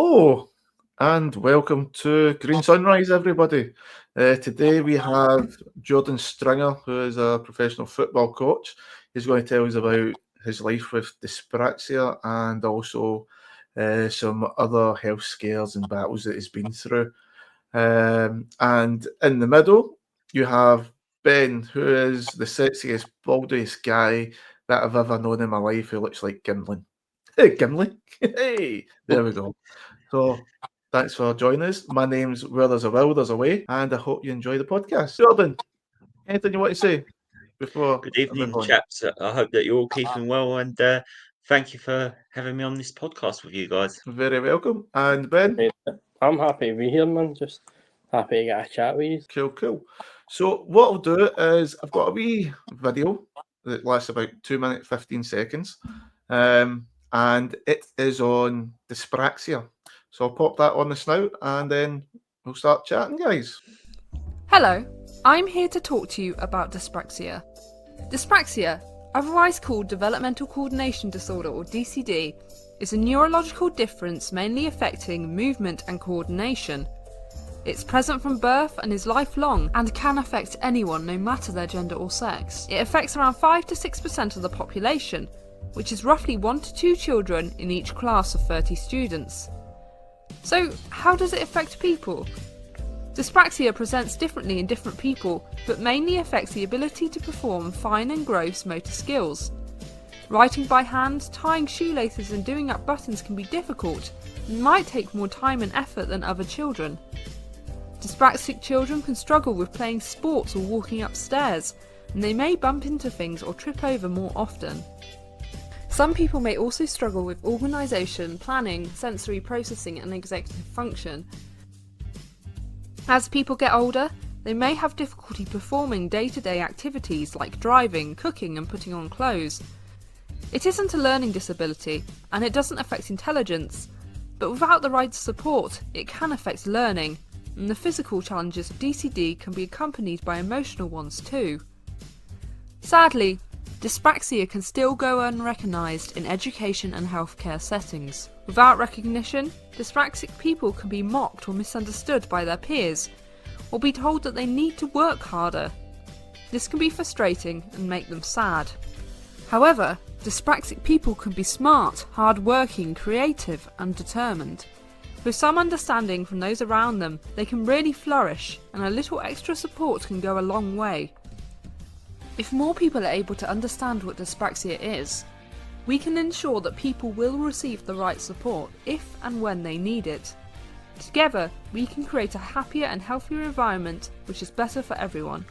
Hello and welcome to Green Sunrise, everybody. Today we have Jordan Stringer, who is a professional football coach. He's going to tell us about his life with dyspraxia and also some other health scares and battles that he's been through. And in the middle, you have Ben, who is the sexiest, baldiest guy that I've ever known in my life, who looks like Gimli. Hey, Gimli. Hey, there we go. So thanks for joining us. My name's Where There's a Will, There's a Way, and I hope you enjoy the podcast. Jordan, anything you want to say before Good I move evening, on? chaps. I hope that you're all keeping well, and thank you for having me on this podcast with you guys. Very welcome. And Ben? Right. I'm happy to be here, man. Just happy to get a chat with you. Cool. So what I'll do is I've got a wee video that lasts about 2 minutes, 15 seconds. And it is on dyspraxia. So I'll pop that on this now and then we'll start chatting, guys. Hello, I'm here to talk to you about dyspraxia. Dyspraxia, otherwise called developmental coordination disorder or DCD, is a neurological difference mainly affecting movement and coordination. It's present from birth and is lifelong and can affect anyone no matter their gender or sex. It affects around 5 to 6% of the population, which is roughly 1 to 2 children in each class of 30 students. So, how does it affect people? Dyspraxia presents differently in different people, but mainly affects the ability to perform fine and gross motor skills. Writing by hand, tying shoelaces and doing up buttons can be difficult and might take more time and effort than other children. Dyspraxic children can struggle with playing sports or walking upstairs, and they may bump into things or trip over more often. Some people may also struggle with organisation, planning, sensory processing and executive function. As people get older, they may have difficulty performing day-to-day activities like driving, cooking and putting on clothes. It isn't a learning disability, and it doesn't affect intelligence, but without the right support, it can affect learning, and the physical challenges of DCD can be accompanied by emotional ones too. Sadly, dyspraxia can still go unrecognised in education and healthcare settings. Without recognition, dyspraxic people can be mocked or misunderstood by their peers, or be told that they need to work harder. This can be frustrating and make them sad. However, dyspraxic people can be smart, hard-working, creative and determined. With some understanding from those around them, they can really flourish, and a little extra support can go a long way. If more people are able to understand what dyspraxia is, we can ensure that people will receive the right support if and when they need it. Together, we can create a happier and healthier environment which is better for everyone.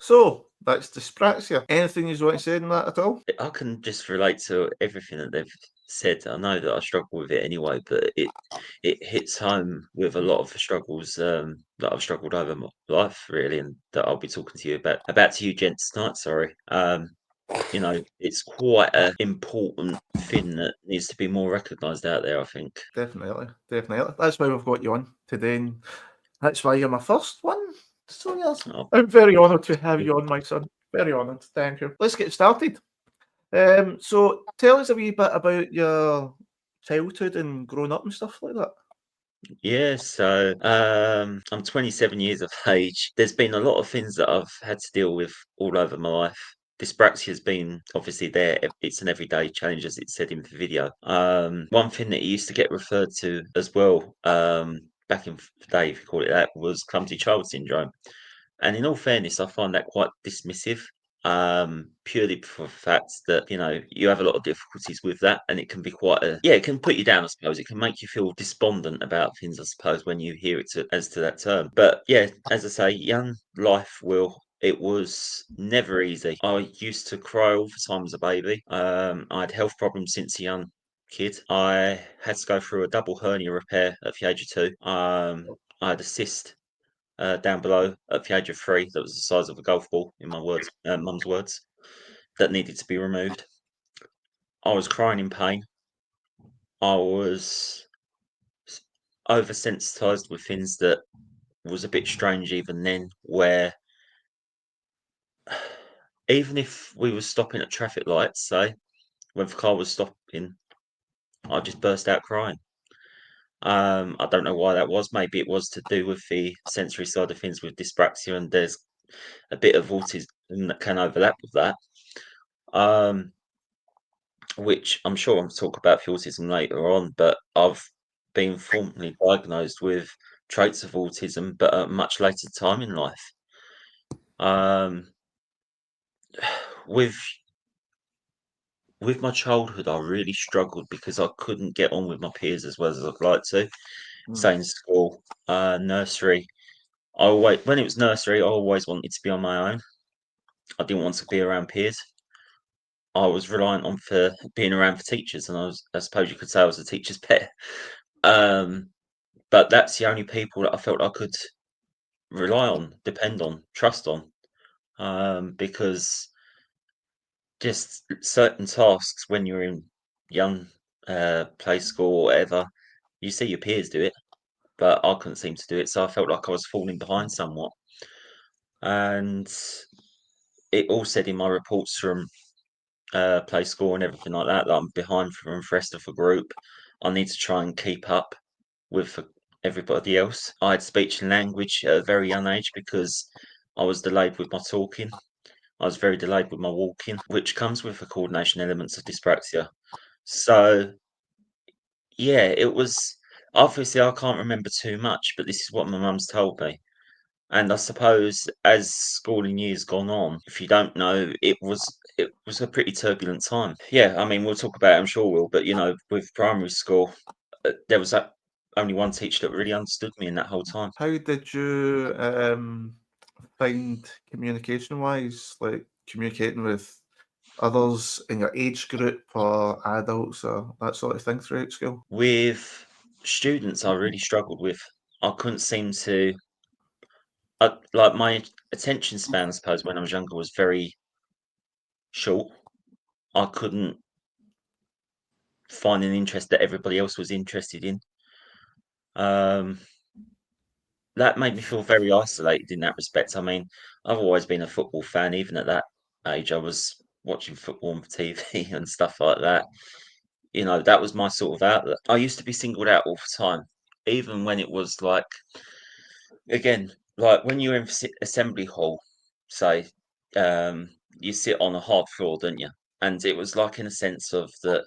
So that's dyspraxia. Anything you want to say on that at all? I can just relate to everything that they've said. I know that I struggle with it anyway, but it hits home with a lot of the struggles that I've struggled over my life, really, and that I'll be talking to you about to you gents tonight. Sorry. It's quite an important thing that needs to be more recognised out there, I think. Definitely. That's why we've got you on today, and that's why you're my first one. So yes, Oh, I'm very honoured to have you on, my son. Very honoured. Thank you. Let's get started. So tell us a wee bit about your childhood and growing up and stuff like that. yeah, so I'm 27 years of age. There's been a lot of things that I've had to deal with all over my life. Dyspraxia has been obviously there. It's an everyday change, as it said in the video. One thing that it used to get referred to as well, back in the day, if you call it that, was clumsy child syndrome. And in all fairness, I find that quite dismissive, purely for the fact that, you have a lot of difficulties with that, and it can be it can put you down, I suppose. It can make you feel despondent about things, I suppose, when you hear it as to that term. But yeah, as I say, young life, it was never easy. I used to cry all the time as a baby. I had health problems since a young kid. I had to go through a double hernia repair at the age of 2. I had a cyst down below at the age of 3 that was the size of a golf ball, in my mum's words, that needed to be removed. I was crying in pain. I was oversensitized with things that was a bit strange even then, where even if we were stopping at traffic lights, say, when the car was stopping, I just burst out crying. I don't know why that was. Maybe it was to do with the sensory side of things with dyspraxia, and there's a bit of autism that can overlap with that. Which I'm sure I'll talk about the autism later on, but I've been formally diagnosed with traits of autism, but at a much later time in life. With my childhood, I really struggled because I couldn't get on with my peers as well as I'd like to. Say in school, nursery. When it was nursery, I always wanted to be on my own. I didn't want to be around peers. I was reliant on for being around for teachers, and I suppose you could say I was a teacher's pet. But that's the only people that I felt I could rely on, depend on, trust on, because just certain tasks when you're in young play school or whatever, you see your peers do it, but I couldn't seem to do it, so I felt like I was falling behind somewhat. And it all said in my reports from play school and everything like that I'm behind from the rest of the group. I need to try and keep up with everybody else. I had speech and language at a very young age because I was delayed with my talking. I was very delayed with my walking, which comes with the coordination elements of dyspraxia. So, yeah, it was obviously I can't remember too much, but this is what my mum's told me. And I suppose as schooling years gone on, if you don't know, it was a pretty turbulent time. Yeah, I mean, we'll talk about it, I'm sure we'll, but with primary school, there was only one teacher that really understood me in that whole time. How did you find communication-wise, like communicating with others in your age group or adults or that sort of thing throughout school? With students, I really struggled with. I couldn't seem to, like my attention span, I suppose, when I was younger was very short. I couldn't find an interest that everybody else was interested in. That made me feel very isolated in that respect. I mean, I've always been a football fan. Even at that age, I was watching football on TV and stuff like that. That was my sort of outlet. I used to be singled out all the time, even when it was like, again, like when you're in assembly hall, say, you sit on a hard floor, don't you? And it was like in a sense of that,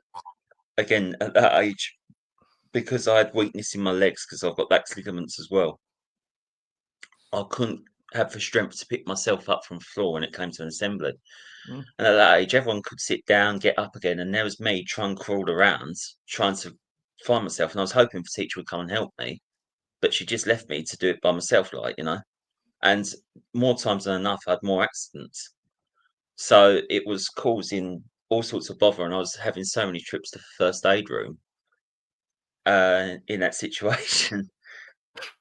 again, at that age, because I had weakness in my legs because I've got lax ligaments as well. I couldn't have the strength to pick myself up from the floor when it came to an assembly. Mm. And at that age, everyone could sit down, get up again, and there was me trying to crawl around, trying to find myself. And I was hoping the teacher would come and help me, but she just left me to do it by myself, And more times than enough, I had more accidents. So it was causing all sorts of bother, and I was having so many trips to the first aid room in that situation.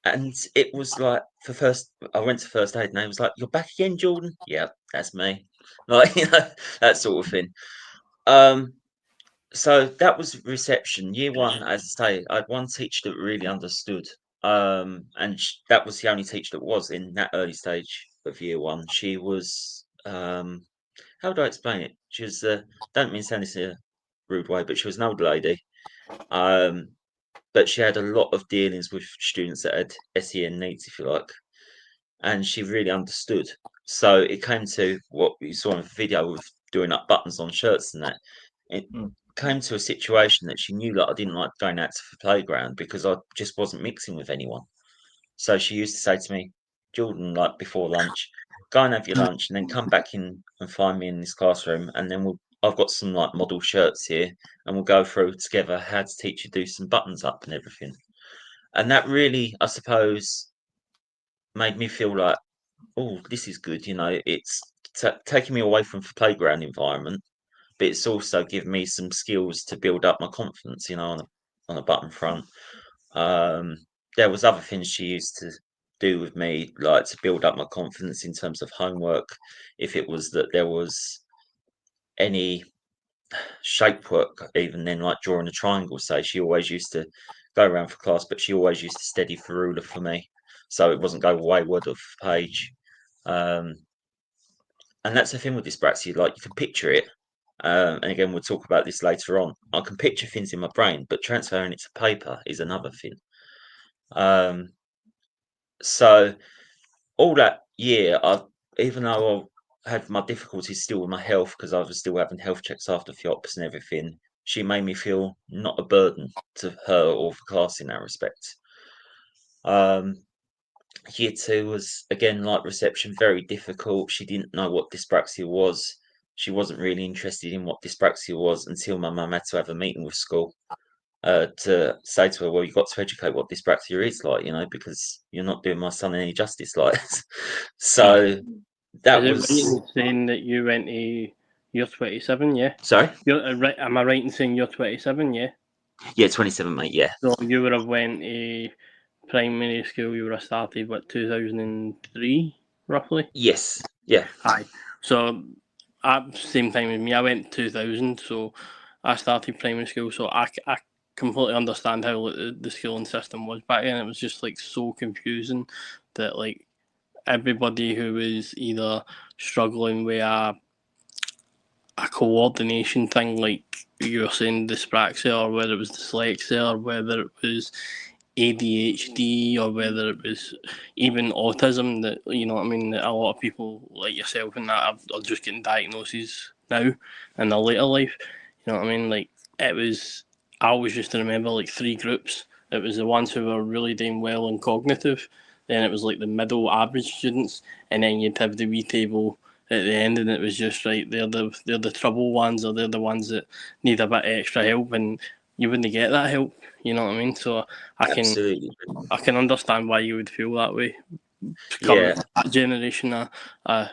And it was like I went to first aid and they was like, "You're back again, Jordan?" Yeah, that's me. Like, that sort of thing. So that was reception. Year one, as I say, I had one teacher that really understood. And that was the only teacher that was in that early stage of year one. She was, how do I explain it? She was, don't mean to sound this in a rude way, but she was an old lady. But she had a lot of dealings with students that had SEN needs, if you like, and she really understood. So it came to what you saw in the video with doing up buttons on shirts and that. It came to a situation that she knew that I didn't like going out to the playground because I just wasn't mixing with anyone. So she used to say to me, "Jordan, like before lunch, go and have your lunch and then come back in and find me in this classroom, and then I've got some like model shirts here and we'll go through together how to teach you do some buttons up and everything." And that really, I suppose, made me feel like, oh, this is good. It's taking me away from the playground environment, but it's also given me some skills to build up my confidence, on a button front. There was other things she used to do with me, like to build up my confidence in terms of homework. If it was that there was any shape work, even then, like drawing a triangle, say, she always used to go around for class, but she always used to steady the ruler for me. so it wasn't go wayward of page. And that's the thing with dyspraxia, like you can picture it. And again, we'll talk about this later on. I can picture things in my brain, but transferring it to paper is another thing. So all that year, even though I had my difficulties still with my health because I was still having health checks after FIOPs and everything, she made me feel not a burden to her or the class in that respect. Year 2 was, again, like reception, very difficult. She didn't know what dyspraxia was. She wasn't really interested in what dyspraxia was until my mum had to have a meeting with school to say to her, well, you've got to educate what dyspraxia is, like, because you're not doing my son any justice, like. So that Is it was... right in saying that you went to year 27, yeah? Sorry? Right, am I right in saying you're 27, yeah? Yeah, 27, mate, yeah. So you would have went to primary school, you would have started, 2003, roughly? Yes, yeah. Aye. So at the same time as me, I went 2000, so I started primary school, so I completely understand how the schooling system was back then. It was just so confusing that everybody who was either struggling with a coordination thing, like you were saying, dyspraxia, or whether it was dyslexia, or whether it was ADHD, or whether it was even autism, that that a lot of people like yourself and that are just getting diagnoses now in their later life. It was, I always used to remember 3 groups. It was the ones who were really doing well in cognitive, then it was the middle average students, and then you'd have the wee table at the end, and it was just they're the trouble ones, or they're the ones that need a bit of extra help, and you wouldn't get that help. You know what I mean? So Absolutely. I can understand why you would feel that way. Yeah. That generation of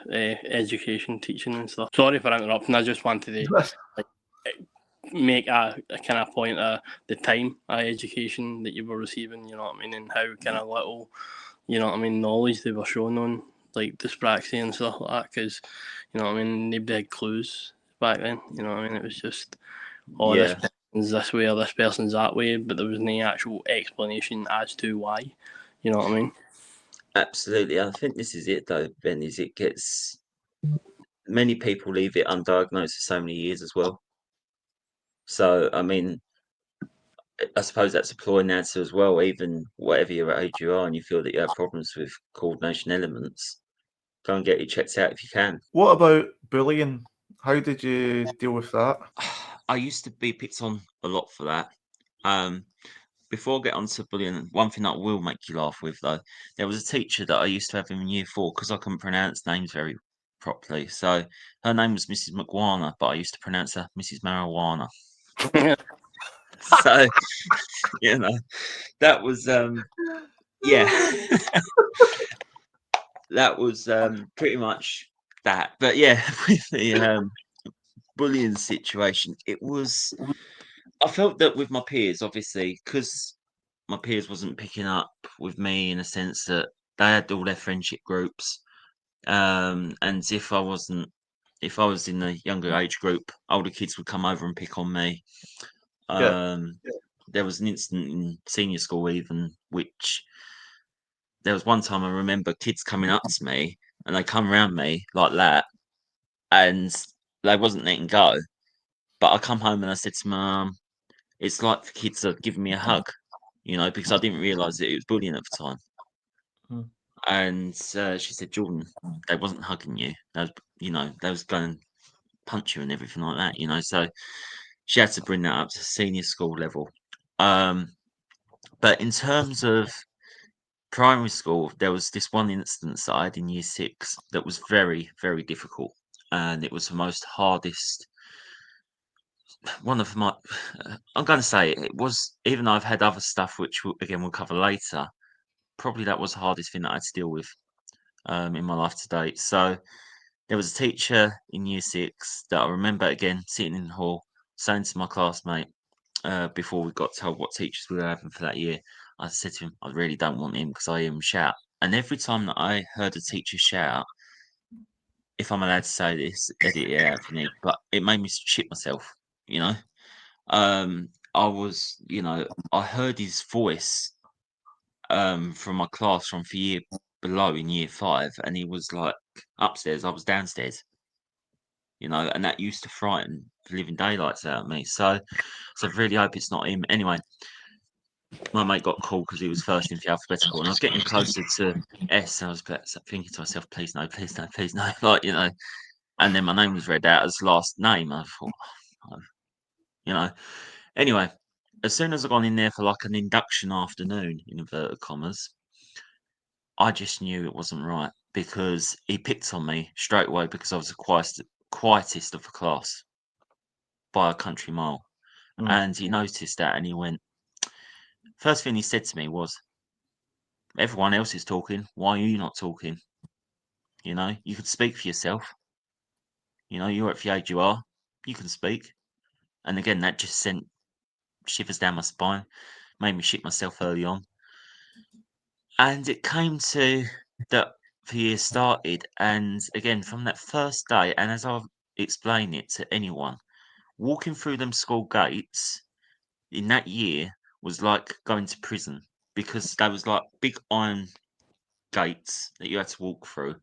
education, teaching and stuff. Sorry for interrupting. I just wanted to make a kind of point of the time of education that you were receiving. You know what I mean, and how kind of little, knowledge they were showing on dyspraxia and stuff like that. Because nobody had clues back then. It was just, this person's this way or this person's that way, but there was no actual explanation as to why. You know what I mean? Absolutely. I think this is it, though, Ben, is it gets... Many people leave it undiagnosed for so many years as well. So, I suppose that's a ploy answer as well, even whatever your age you are and you feel that you have problems with coordination elements, go and get it checked out if you can. What about bullying? How did you deal with that? I used to be picked on a lot for that. Before I get on to bullying, one thing that will make you laugh with, though, there was a teacher that I used to have in year 4 because I couldn't pronounce names very properly. So her name was Mrs. McWarner, but I used to pronounce her Mrs. Marijuana. So, that was, that was pretty much that. But yeah, with the bullying situation, I felt that with my peers, obviously, because my peers wasn't picking up with me in a sense that they had all their friendship groups. And if I was in the younger age group, older kids would come over and pick on me. There was an incident in senior school even, which there was one time I remember kids coming up to me and they come around me like that and they wasn't letting go. But I come home and I said to Mum, it's like the kids are giving me a hug, because I didn't realise that it was bullying at the time. And she said, Jordan, they wasn't hugging you. They was going to punch you and everything like that, So she had to bring that up to senior school level. But in terms of primary school, there was this one instance that I had in year 6 that was very, very difficult. And it was the most hardest. One of my, I'm going to say it was, even though I've had other stuff, which we'll cover later, probably that was the hardest thing that I had to deal with in my life to date. So there was a teacher in year 6 that I remember, again, sitting in the hall, saying to my classmate, before we got told what teachers we were having for that year, I said to him, I really don't want him because I hear him shout. And every time that I heard a teacher shout, if I'm allowed to say this, edit it out if you need, but it made me shit myself, I was, I heard his voice from my class from the year below in year 5, and he was like upstairs, I was downstairs. And that used to frighten the living daylights out of me. So I really hope it's not him. Anyway, my mate got called because he was first in the alphabetical, and I was getting closer to S, and I was thinking to myself, please no, please no, please no. And then my name was read out as last name. I thought, oh. Anyway, as soon as I got in there for like an induction afternoon, in inverted commas, I just knew it wasn't right, because he picked on me straight away because I was the quietest of the class by a country mile. And he noticed that, and he went, first thing he said to me was, everyone else is talking, why are you not talking? You could speak for yourself. You're at the age you are, you can speak. And again, that just sent shivers down my spine, made me shit myself early on. And it came to that the year started, and again, from that first day, and as I've explained it to anyone, walking through them school gates in that year was like going to prison, because there was like big iron gates that you had to walk through,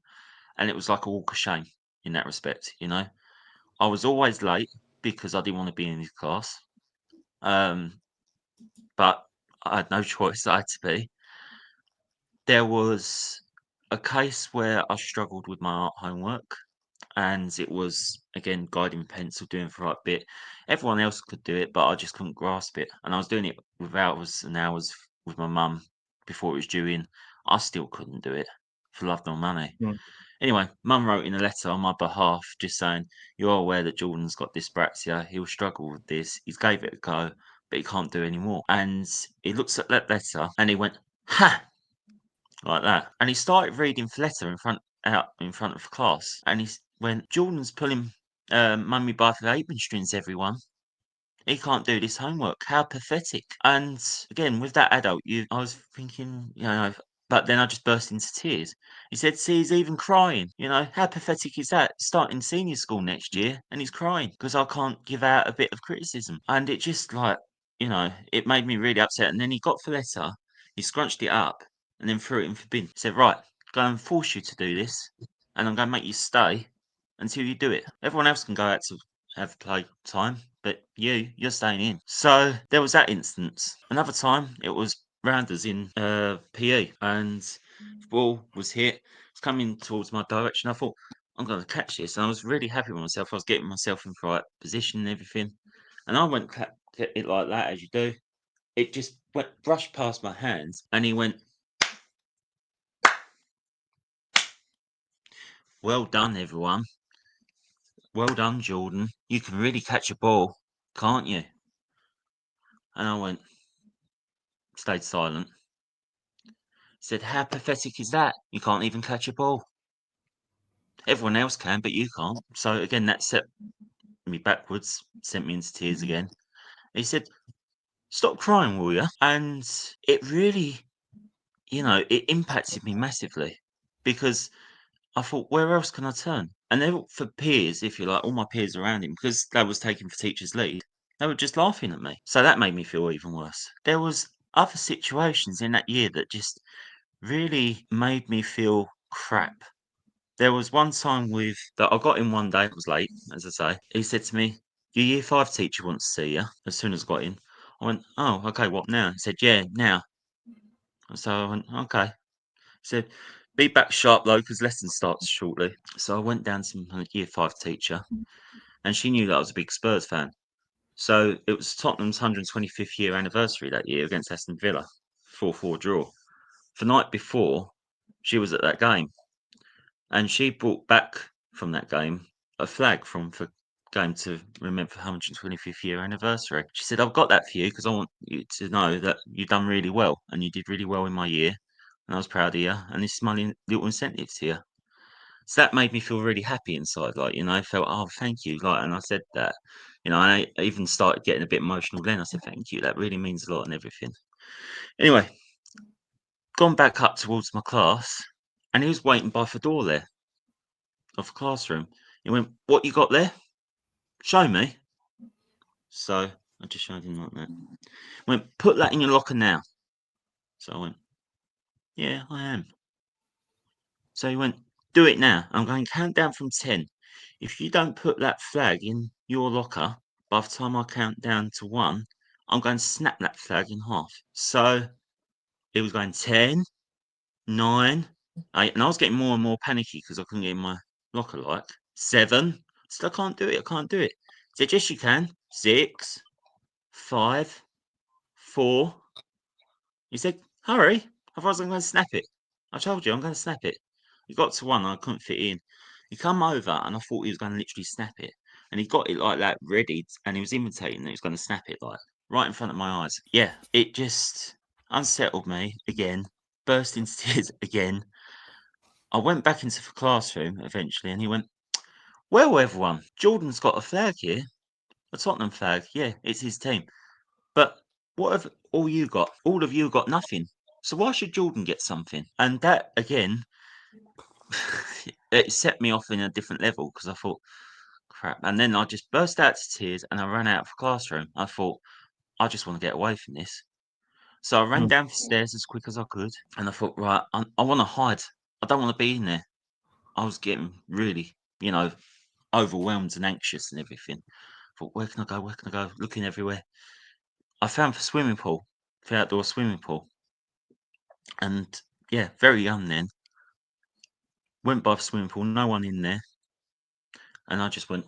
and it was like a walk of shame in that respect. I was always late because I didn't want to be in his class, but I had no choice. I had to be. There was a case where I struggled with my art homework, and it was, again, guiding pencil, doing the right bit. Everyone else could do it, but I just couldn't grasp it. And I was doing it with hours and hours with my mum before it was due in. I still couldn't do it for love nor money. Anyway, mum wrote in a letter on my behalf just saying, you're aware that Jordan's got dyspraxia. He'll struggle with this. He's gave it a go, but he can't do any more. And he looks at that letter and he went, ha! Like that. And he started reading the letter out in front of the class. And he went, Jordan's pulling mummy by the apron strings, everyone. He can't do this homework. How pathetic. And again, with that adult, I was thinking, but then I just burst into tears. He said, see, he's even crying. How pathetic is that? Starting senior school next year, and he's crying because I can't give out a bit of criticism. And it just it made me really upset. And then he got the letter, he scrunched it up, and then threw it in the bin. He said, right, go and force you to do this, and I'm going to make you stay until you do it. Everyone else can go out to have play time, but you're staying in. So there was that instance. Another time, it was rounders in PE, and the ball was hit. It's coming towards my direction. I thought, I'm going to catch this, and I was really happy with myself. I was getting myself in the right position and everything, and I went it like that, as you do. It just brushed past my hands, and he went, well done, everyone. Well done, Jordan. You can really catch a ball, can't you? And I went, stayed silent. He said, how pathetic is that? You can't even catch a ball. Everyone else can, but you can't. So again, that set me backwards, sent me into tears again. He said, stop crying, will you? And it really, it impacted me massively, because I thought, where else can I turn? And they were, for peers, if you like, all my peers around him, because they was taking for teacher's lead, they were just laughing at me. So that made me feel even worse. There was other situations in that year that just really made me feel crap. There was one time that I got in one day, it was late, as I say. He said to me, your year 5 teacher wants to see you, as soon as I got in. I went, oh, okay, what now? He said, yeah, now. So I went, okay. He said, be back sharp though, because lesson starts shortly. So I went down to my year 5 teacher, and she knew that I was a big Spurs fan. So it was Tottenham's 125th year anniversary that year against Aston Villa, 4-4 draw. The night before, she was at that game, and she brought back from that game a flag from the game to remember the 125th year anniversary. She said, I've got that for you because I want you to know that you've done really well, and you did really well in my year, and I was proud of you, and this is my little incentive to you. So that made me feel really happy inside, I felt, oh, thank you, and I said that, and I even started getting a bit emotional then. I said, thank you, that really means a lot and everything. Anyway, gone back up towards my class, and he was waiting by the door there of the classroom. He went, what you got there? Show me. So I just showed him like that. Went, put that in your locker now. So I went, Yeah, I am. So he went, do it now. I'm going to count down from 10. If you don't put that flag in your locker, by the time I count down to 1, I'm going to snap that flag in half. So it was going 10, 9, 8, and I was getting more and more panicky because I couldn't get in my locker like 7. So I can't do it. I can't do it. He said, yes, you can. 6, 5, 4. He said, hurry. Otherwise, I'm going to snap it. I told you, I'm going to snap it. He got to 1 and I couldn't fit in. He come over and I thought he was going to literally snap it. And he got it like that ready and he was imitating that he was going to snap it like right in front of my eyes. Yeah, it just unsettled me again. Burst into tears again. I went back into the classroom eventually and he went, well, everyone, Jordan's got a flag here. A Tottenham flag. Yeah, it's his team. But what have all you got? All of you got nothing. So why should Jordan get something? And that again, it set me off in a different level because I thought, crap. And then I just burst out to tears and I ran out of the classroom. I thought, I just want to get away from this. So I ran down the stairs as quick as I could. And I thought, right, I want to hide. I don't want to be in there. I was getting really, overwhelmed and anxious and everything. I thought, where can I go? Where can I go? Looking everywhere. I found the swimming pool, the outdoor swimming pool. And yeah, very young then. Went by the swimming pool, no one in there. And I just went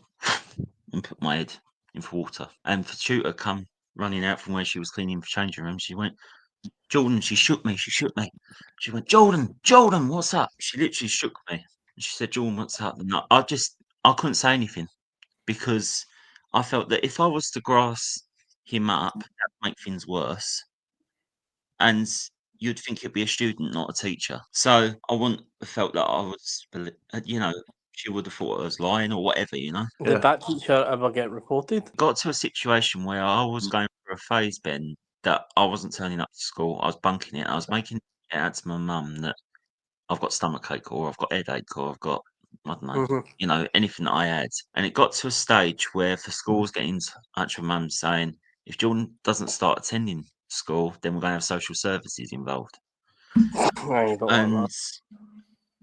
and put my head in the water. And the tutor come running out from where she was cleaning the changing room. She went, Jordan, she shook me. She went, Jordan, what's up? She literally shook me. And she said, Jordan, what's up? And I couldn't say anything because I felt that if I was to grass him up, that would make things worse. And you'd think it'd be a student, not a teacher. So I wouldn't have felt that I was, she would have thought I was lying or whatever. Yeah. Did that teacher ever get reported? Got to a situation where I was going through a phase, Ben, that I wasn't turning up to school. I was bunking it. I was making it out to my mum that I've got stomachache or I've got headache or I've got, I don't know, anything that I had. And it got to a stage where the school was getting in touch with mum saying, if Jordan doesn't start attending school, then we're going to have social services involved. No, you don't want And that.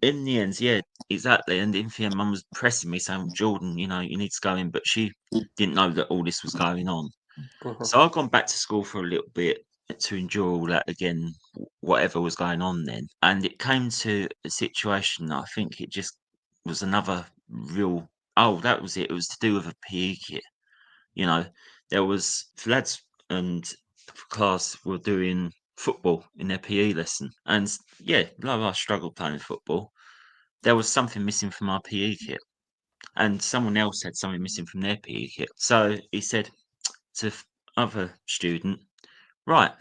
in the end, yeah, exactly. And in the end, mum was pressing me saying, Jordan, you need to go in. But she didn't know that all this was going on. So I've gone back to school for a little bit to enjoy all that again, whatever was going on then. And it came to a situation that I think it just was another real, that was it. It was to do with a PE kit. There was lads and the class were doing football in their PE lesson. And yeah, I struggled playing football. There was something missing from our PE kit. And someone else had something missing from their PE kit. So he said to other student, right,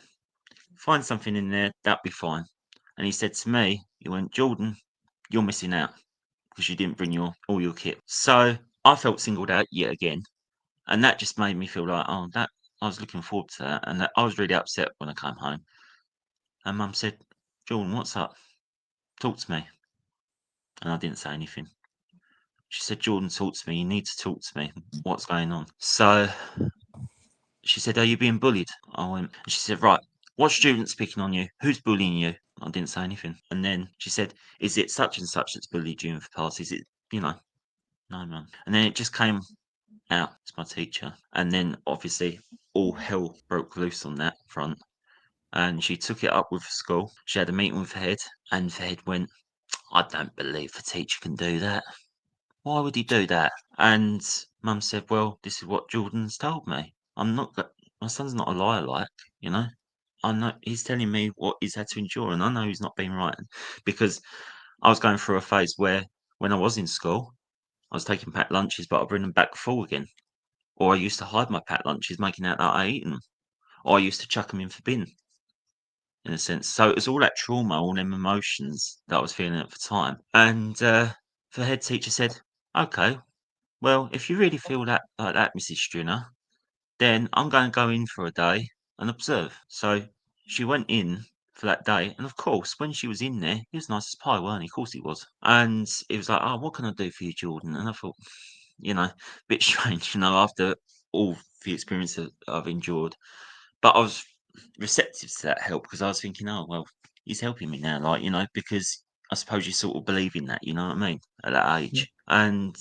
find something in there, that'd be fine. And he said to me, he went, Jordan, you're missing out because you didn't bring all your kit. So I felt singled out yet again. And that just made me feel like, that I was looking forward to that. And I was really upset when I came home. And mum said, Jordan, what's up? Talk to me. And I didn't say anything. She said, Jordan, talk to me. You need to talk to me. What's going on? So she said, are you being bullied? I went, and she said, right, what student's picking on you? Who's bullying you? I didn't say anything. And then she said, is it such and such that's bullied you in the past? Is it, no, mum. And then it just came out. It's my teacher. And then obviously all hell broke loose on that front. And she took it up with the school. She had a meeting with the head, and the head went, I don't believe the teacher can do that. Why would he do that? And mum said, well, this is what Jordan's told me. My son's not a liar, I know he's telling me what he's had to endure, and I know he's not been right because I was going through a phase where when I was in school, I was taking packed lunches, but I bring them back full again. Or I used to hide my packed lunches, making out that I eaten them. Or I used to chuck them in the bin, in a sense. So it was all that trauma, all them emotions that I was feeling at the time. And the head teacher said, okay, well, if you really feel like that, Mrs. Stringer, then I'm going to go in for a day and observe. So she went in for that day. And of course, when she was in there, he was nice as pie, weren't he? Of course he was. And it was like, what can I do for you, Jordan? And I thought, a bit strange, after all the experience that I've endured. But I was receptive to that help because I was thinking, oh well, he's helping me now, like, you know, because I suppose you sort of believe in that, you know what I mean, at that age. And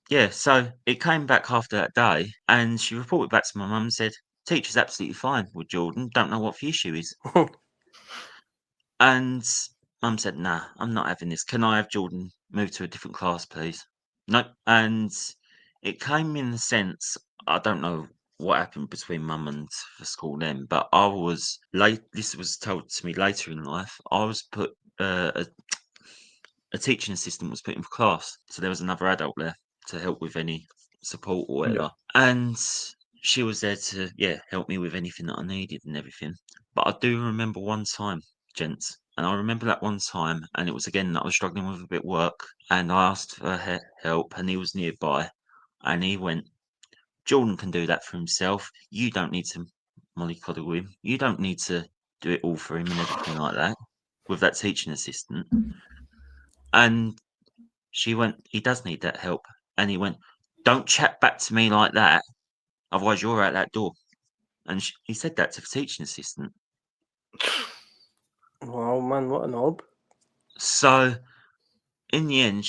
yeah, so it came back after that day, and she reported back to my mum and said, "Teacher's absolutely fine with Jordan. Don't know what the issue is." And mum said, "Nah, I'm not having this. Can I have Jordan move to a different class, please?" Nope. And it came in the sense, I don't know what happened between mum and the school then, but I was late. This was told to me later in life. I was put a teaching assistant was put in for class, so there was another adult there to help with any support or whatever. And she was there to help me with anything that I needed and everything. But I do remember one time, gents, and I remember that one time, and it was again that I was struggling with a bit of work, and I asked for help, and he was nearby, and he went, "Jordan can do that for himself. You don't need to mollycoddle him. You don't need to do it all for him and everything like that." With that teaching assistant, and she went, "He does need that help." And he went, "Don't chat back to me like that, otherwise you're out that door." And he said that to the teaching assistant. Wow, man, what a knob. So in the end,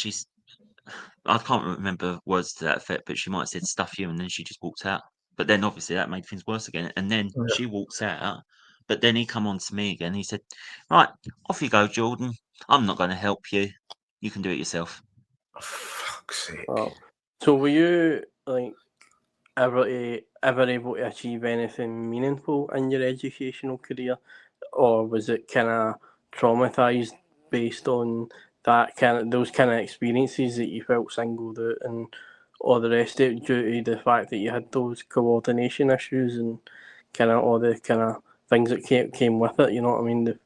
I can't remember words to that effect, but she might have said "stuff you," and then she just walked out. But then obviously that made things worse again. And then she walks out, but then he come on to me again. He said, "Right, off you go, Jordan. I'm not going to help you. You can do it yourself." Oh, fuck's sake. Wow. So were you like ever able to achieve anything meaningful in your educational career, or was it kind of traumatized based on those kind of experiences that you felt singled out and all the rest of it due to the fact that you had those coordination issues and kind of all the kind of things that came with it? You know what I mean?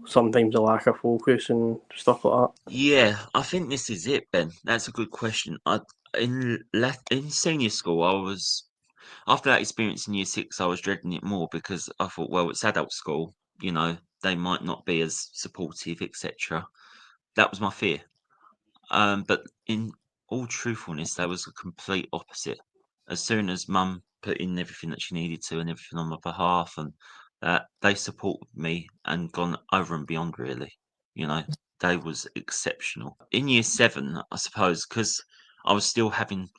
Sometimes the lack of focus and stuff like that. Yeah, I think this is it, Ben. That's a good question. In senior school, I was after that experience in year 6, I was dreading it more because I thought, well, it's adult school, you know, they might not be as supportive, etc. That was my fear. But in all truthfulness, that was the complete opposite. As soon as mum put in everything that she needed to and everything on my behalf, and that they supported me and gone over and beyond, really, you know, they was exceptional. In year 7, I suppose, because I was still having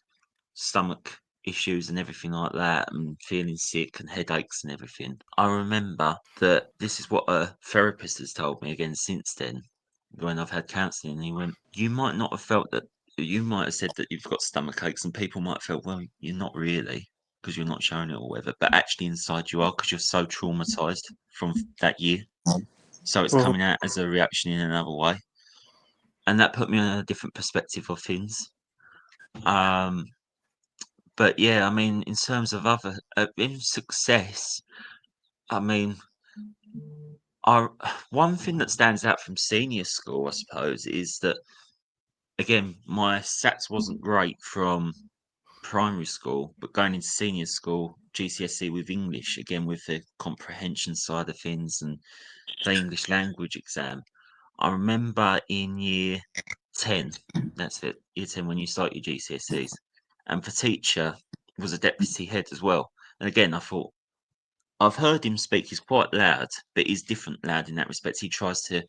stomach issues and everything like that, and feeling sick and headaches and everything. I remember that this is what a therapist has told me again since then, when I've had counselling. He went, "You might not have felt that, you might have said that you've got stomach aches, and people might have felt, well, you're not really, because you're not showing it or whatever, but actually inside you are, because you're so traumatized from that year. So it's coming out as a reaction in another way." And that put me on a different perspective of things. But yeah, I mean, in terms of other in success, I mean, our one thing that stands out from senior school, I suppose, is that again, my SATs wasn't great from primary school, but going into senior school, GCSE with English, again with the comprehension side of things and the English language exam. I remember in year 10, that's it, year 10 when you start your GCSEs, and the teacher was a deputy head as well. And again, I thought, I've heard him speak, he's quite loud, but he's different loud in that respect. He tries to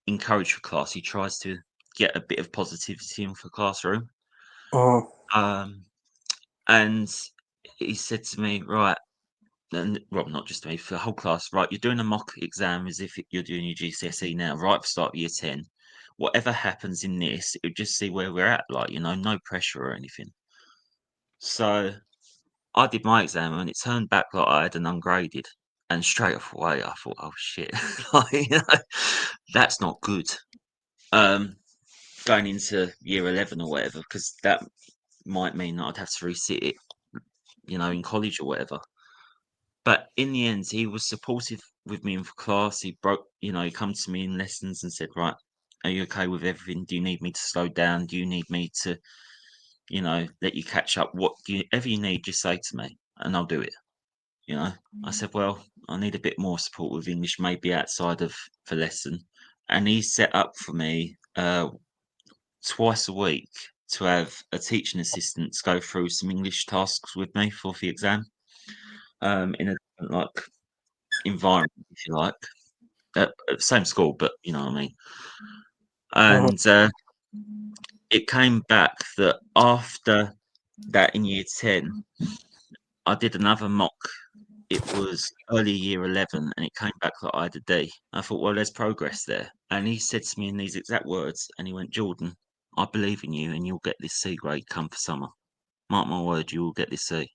encourage the class, he tries to get a bit of positivity in the classroom. Um, and he said to me, right, and well, not just to me, for the whole class, right, you're doing a mock exam as if you're doing your GCSE now, right at the start of year 10. Whatever happens in this, it'll just see where we're at, like, you know, no pressure or anything. So I did my exam and it turned back like I had an ungraded. And straight away, I thought, oh shit, like, you know, that's not good. Going into year 11 or whatever, because that might mean that I'd have to resit it, you know, in college or whatever. But in the end, he was supportive with me in class. He he come to me in lessons and said, right, are you okay with everything? Do you need me to slow down? Do you need me to, you know, let you catch up? Whatever you need, just say to me and I'll do it. You know, I said, well, I need a bit more support with English, maybe outside of the lesson. And he set up for me twice a week to have a teaching assistant go through some English tasks with me for the exam. In a environment, if you like. Same school, but you know what I mean. And it came back that after that in year 10, I did another mock. It was early year 11, and it came back that I had a D. I thought, well, there's progress there. And he said to me in these exact words, and he went, Jordan, I believe in you, and you'll get this C grade come for summer. Mark my word, you will get this C.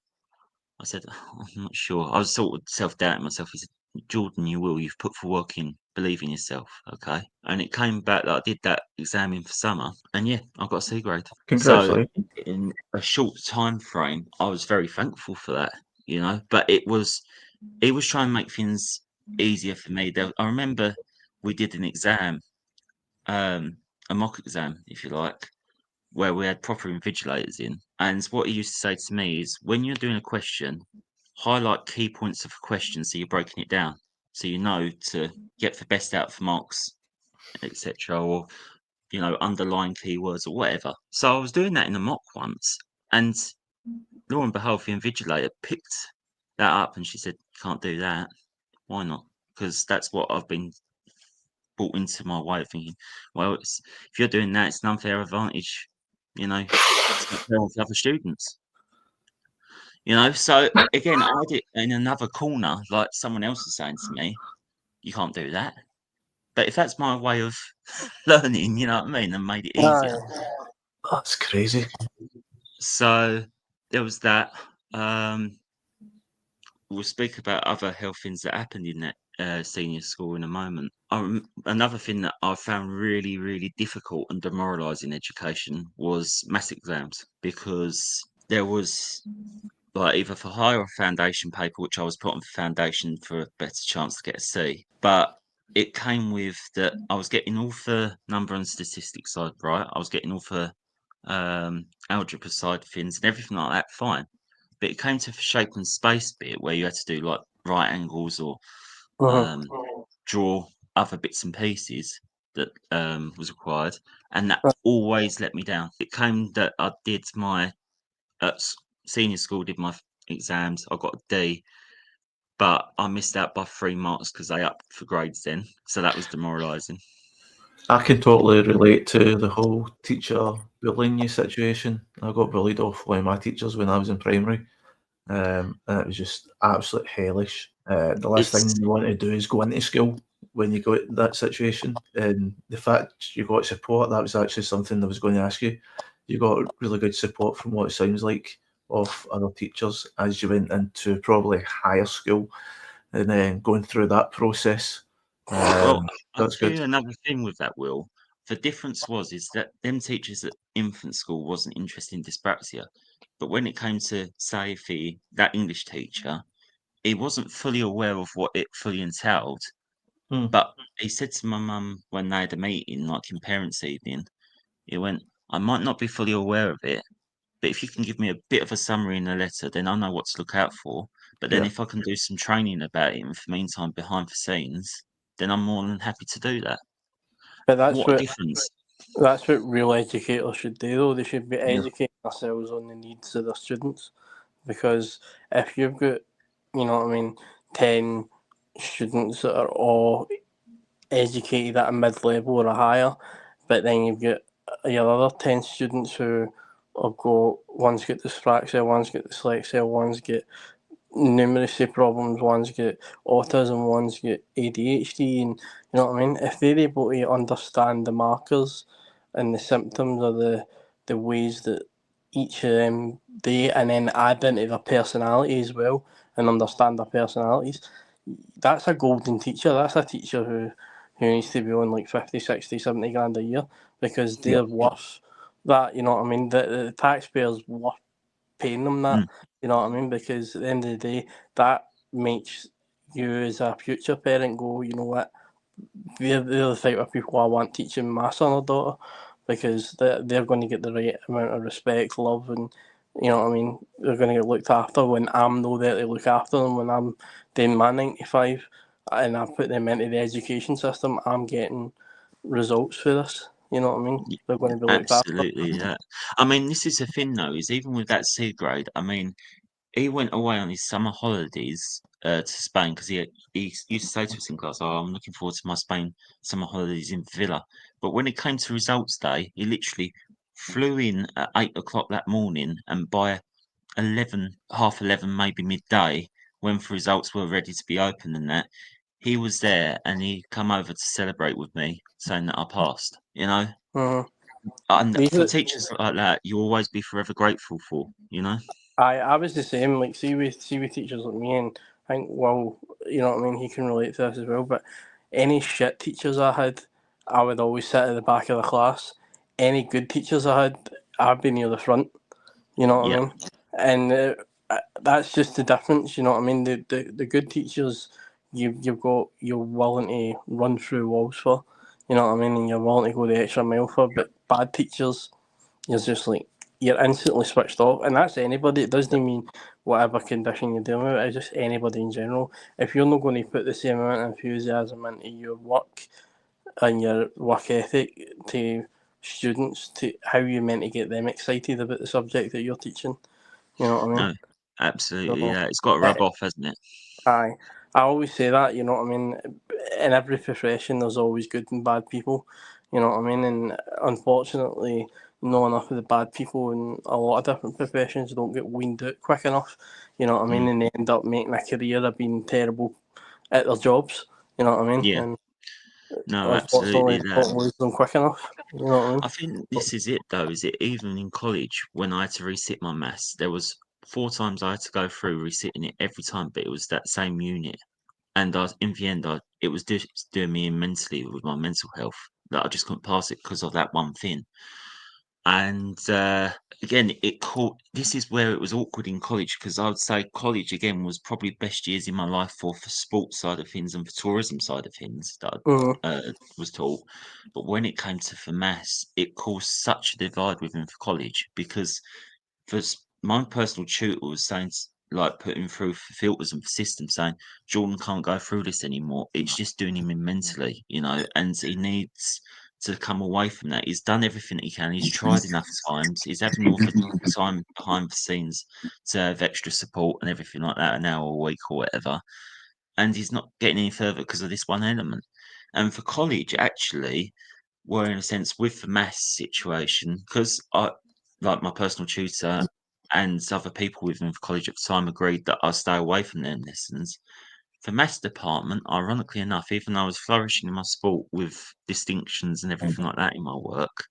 I said, I'm not sure. I was sort of self-doubting myself. He said, Jordan, you will. You've put the work in. Believe in yourself, okay? And it came back that I did that exam in for summer, and yeah, I got a C grade. Congratulations. So in a short time frame, I was very thankful for that, you know. But he was trying to make things easier for me. I remember we did an exam, a mock exam, if you like, where we had proper invigilators in. And what he used to say to me is, when you're doing a question, highlight key points of a question so you're breaking it down, so you know to get the best out of marks, etc., or you know, underline keywords or whatever. So I was doing that in a mock once, and lo and behold, the invigilator picked that up, and she said, "Can't do that. Why not? Because that's what I've been brought into my way of thinking. Well, if you're doing that, it's an unfair advantage. You know, it's not fair with other students." You know, so again, I had it in another corner, like someone else is saying to me, "You can't do that." But if that's my way of learning, you know what I mean, and made it easier. That's crazy. So there was that. We'll speak about other health things that happened in that senior school in a moment. Another thing that I found really, really difficult and demoralising education was maths exams, because there was like either for higher or foundation paper, which I was put on for foundation for a better chance to get a C. But it came with that I was getting all the number and statistics side right. I was getting all the algebra side things and everything like that fine. But it came to the shape and space bit where you had to do like right angles or draw other bits and pieces that was required, and that always let me down. It came that I did my senior school, did my exams, I got a D, but I missed out by 3 marks because they upped for grades then, so that was demoralising. I can totally relate to the whole teacher bullying you situation. I got bullied off one of my teachers when I was in primary, and it was just absolute hellish. The last thing you want to do is go into school when you go in that situation, and the fact you got support, that was actually something I was going to ask you. You got really good support from what it sounds like of other teachers as you went into probably higher school, and then going through that process. Well, I'll That's tell good. you another thing with that, Will. The difference is that them teachers at infant school wasn't interested in dyspraxia, but when it came to, say, that English teacher, he wasn't fully aware of what it fully entailed. But he said to my mum when they had a meeting, like in parents' evening, he went, I might not be fully aware of it, but if you can give me a bit of a summary in a letter, then I know what to look out for. But then if I can do some training about it in the meantime behind the scenes, then I'm more than happy to do that. But that's What a difference. That's what real educators should do, though. They should be educating themselves on the needs of their students. Because if you've got, you know what I mean, 10 students that are all educated at a mid-level or a higher, but then you've got your other 10 students who have got, one's got dyspraxia, one's got dyslexia, one's got numeracy problems, one's got autism, one's got ADHD, and you know what I mean? If they're able to understand the markers and the symptoms or the ways that each of them they and then add into their personality as well and understand their personalities, that's a golden teacher. That's a teacher who needs to be on like 50, 60, 70 grand a year, because they're worth that, you know what I mean? The taxpayers worth paying them that, you know what I mean? Because at the end of the day, that makes you as a future parent go, you know what, they're the type of people I want teaching my son or daughter, because they're going to get the right amount of respect, love, and you know what I mean, they're going to get looked after when I'm not there to look after them. When I'm doing my 9 to 5 and I put them into the education system, I'm getting results for this. You know what I mean? They're going to be looked after. Absolutely, yeah. I mean, this is the thing, though, is even with that C grade, I mean, he went away on his summer holidays to Spain because he used to say to us in class, "Oh, I'm looking forward to my Spain summer holidays in Villa." But when it came to results day, he literally flew in at 8 o'clock that morning, and by 11, half 11, maybe midday, when the results were ready to be open and that, he was there and he come over to celebrate with me, saying that I passed. You know, Mhm. and These for are, teachers like that, you always be forever grateful for. You know. I was the same. Like, see with teachers like me, and I think, well, you know what I mean. He can relate to this as well. But any shit teachers I had, I would always sit at the back of the class. Any good teachers I had, I'd be near the front. You know what Yeah. I mean? And that's just the difference. You know what I mean? The good teachers, you're willing to run through walls for. You know what I mean? And you're willing to go the extra mile for. But bad teachers, you're just like, you're instantly switched off, and that's anybody. It doesn't mean whatever condition you're dealing with. It's just anybody in general. If you're not going to put the same amount of enthusiasm into your work and your work ethic to students, to how you meant to get them excited about the subject that you're teaching. You know what I mean? No. Absolutely. So, Yeah. It's got to uh, rub off, hasn't it? aye, I always say that. You know what I mean? In every profession, there's always good and bad people. You know what I mean? And unfortunately, not enough of the bad people in a lot of different professions don't get weaned out quick enough. You know what I mean? Mm. And they end up making a career of being terrible at their jobs. You know what I mean? Yeah. And No. unfortunately, Absolutely. That. don't lose them quick enough. You know what I mean? I think this is it, though. Is it even in college when I had to resit my maths? There was 4 times I had to go through resitting it every time, but it was that same unit. And in the end, it was just doing me in mentally with my mental health that I just couldn't pass it because of that one thing. And again, this is where it was awkward in college because I would say college again was probably best years in my life for sports side of things and for tourism side of things that Mm, I was taught. But when it came to for maths, it caused such a divide within for college because my personal tutor was saying like putting through filters and systems saying Jordan can't go through this anymore. It's just doing him in mentally, you know, and he needs to come away from that. He's done everything he can. He's tried enough times. He's having all the time behind the scenes to have extra support and everything like that, an hour a week or whatever. And he's not getting any further because of this one element. And for college, actually, we're in a sense with the maths situation because I, like my personal tutor and other people within college at the time, agreed that I stay away from them lessons. The maths department, ironically enough, even though I was flourishing in my sport with distinctions and everything like that in my work,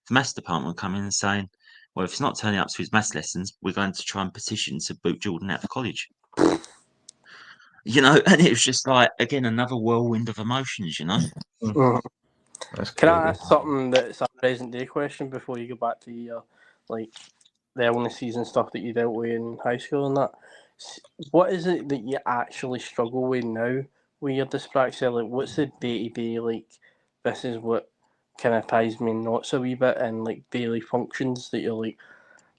the maths department come in and saying, "Well, if he's not turning up to his maths lessons, we're going to try and petition to boot Jordan out of college." You know, and it was just like again another whirlwind of emotions. You know. mm. That's Can I crazy. ask something that's a present day question before you go back to your, like, the illnesses and stuff that you dealt with in high school and that? What is it that you actually struggle with now with your dyspraxia? Like, what's the day to day, like, this is what kind of ties me knots a wee bit, and like daily functions that you're like,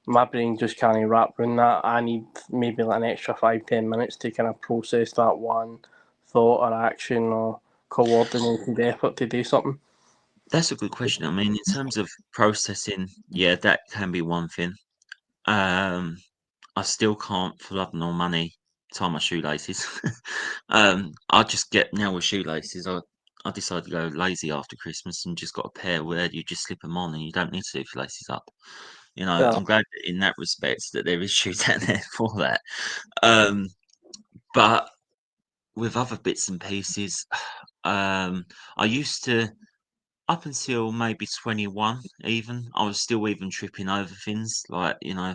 my brain just can't wrap around that. I need maybe like an extra 5-10 minutes to kind of process that one thought or action or coordinated effort to do something. That's a good question. I mean, in terms of processing, yeah, that can be one thing. Um, I still can't for love nor money tie my shoelaces. I just get now with shoelaces. I decided to go lazy after Christmas and just got a pair where you just slip them on and you don't need to do your laces up. You know, Yeah. I'm glad that in that respect that there is shoes out there for that. Um, but with other bits and pieces, I used to up until maybe 21 even, I was still even tripping over things like, you know,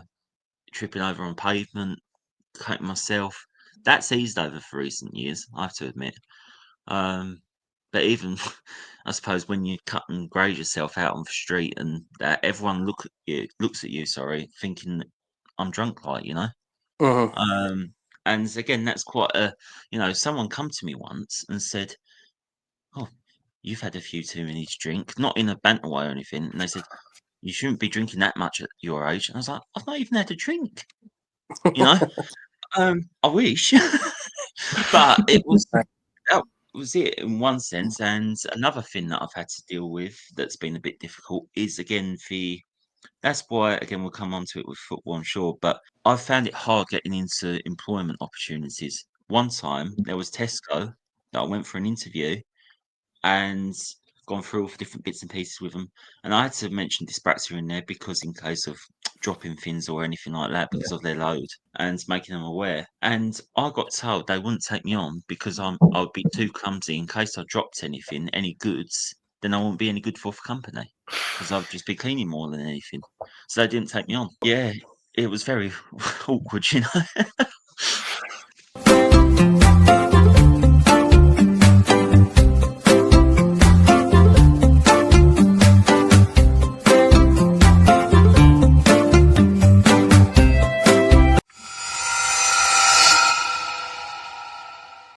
tripping over on pavement, cutting myself. That's eased over for recent years, I have to admit. Um, but even I suppose when you cut and grade yourself out on the street and that everyone looks at you, sorry, thinking that I'm drunk, like, you know. Mm-hmm. Um, and again, that's quite a, you know, someone come to me once and said, "Oh, you've had a few too many to drink," not in a banter way or anything. And they said, "You shouldn't be drinking that much at your age." And I was like, "I've not even had a drink," you know. I wish, but that was it in one sense. And another thing that I've had to deal with that's been a bit difficult is again that's why again we'll come on to it with football, I'm sure. But I've found it hard getting into employment opportunities one time there was Tesco that I went for an interview and gone through all the different bits and pieces with them, and I had to mention dyspraxia in there because in case of dropping things or anything like that because of their load and making them aware. And I got told they wouldn't take me on because I would be too clumsy in case I dropped anything, any goods, then I wouldn't be any good for the company because I would just be cleaning more than anything. So they didn't take me on. Yeah, it was very awkward, you know.